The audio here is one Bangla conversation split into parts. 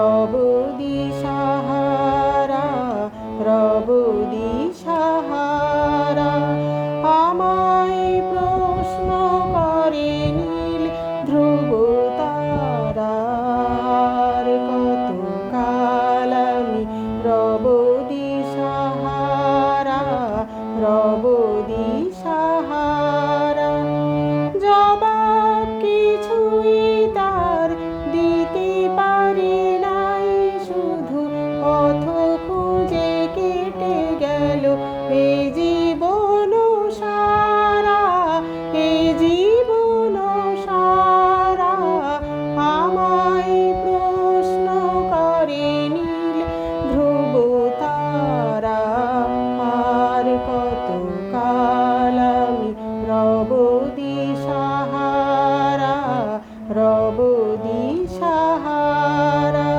রব দিশাহারা, রব দিশাহারা। আমায় প্রশ্ন করে নীল ধ্রুব তারার, কত কাল আমি রব দিশাহারা, রব দিশাহারা। জবাব কিছুই তার দিতে পারি নাই, শুধু পথ খুঁজে কেটে গেল এ জীবন সারা, এ জীবন সারা। আমায় প্রশ্ন করে নীল ধ্রুব তারা, আর কত কাল আমি রব দিশাহারা, রব দিশাহারা।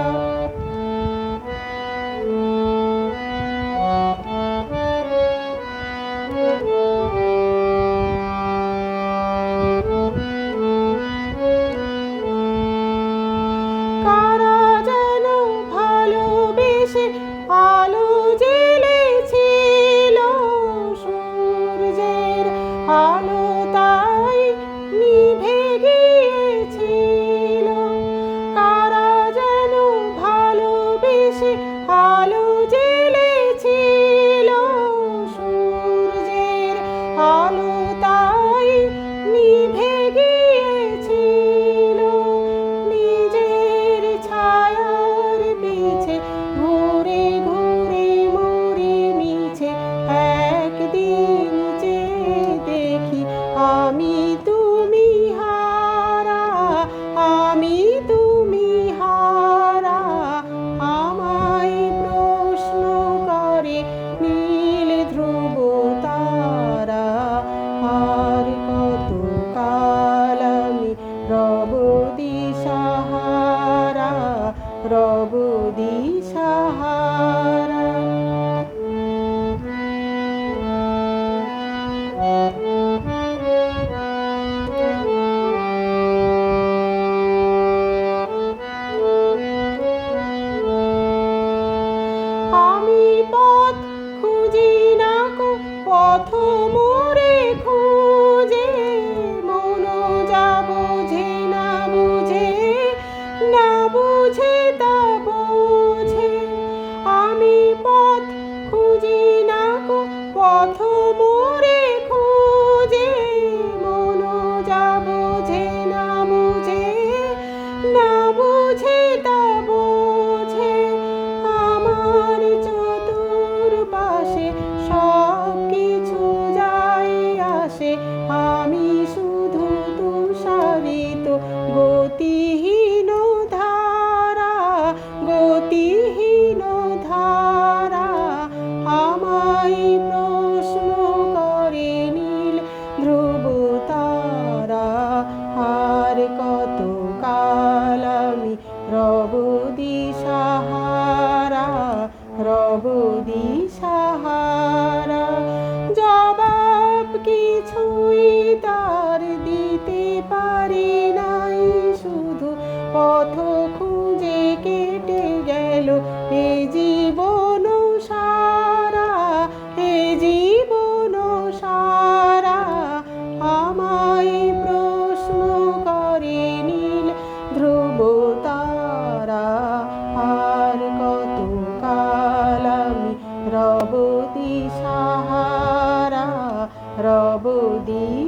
কারা যেন ভালোবেসে আলো জ্বেলেছিল, সূর্যের আলো তাই নিভে গিয়েছিল। কারা যেন ভালোবেসে আলো জ্বেলেছিল, সূর্যের আলো তাই নিভে গিয়েছিল। নিজের ছায়ার পিছে ঘুরে ঘুরে মরি মিছে, একদিন চেয়ে দেখি আমি তুমি হারা, আমি তুমি হারা। আমায় প্রশ্ন করে নীল ধ্রুব তারা, আর কত কাল আমি রব দিশাহারা, রব দিশাহারা। আমি পথ খুঁজি না কো পথ মোরে খুঁজে, মন যা বোঝে না বুঝে, না বুঝে তা বোঝে। আমি পথ খুঁজি না কো পথ মোরে খুঁজে, মন যা বোঝে না বুঝে, না বুঝে তা বোঝে। আমার চতুর্পাশে সব কিছু যায় আসে, আমি শুধু তুষারিত গতিহীন ধারা, গতিহীন ধারা। আমায় প্রশ্ন করে নীল ধ্রুব তারা, আর কত কাল আমি রব দিশাহারা, রব দিশাহারা। জবাব কিছুই তার দিতে পারি নাই, শুধু পথ খুঁজে কেটে গেল এ জীবন সারা, এ জীবন সারা। আমায় প্রশ্ন করে নীল ধ্রুব তারা, আর কত কাল আমি রব দিশাহারা, রব দিশাহারা।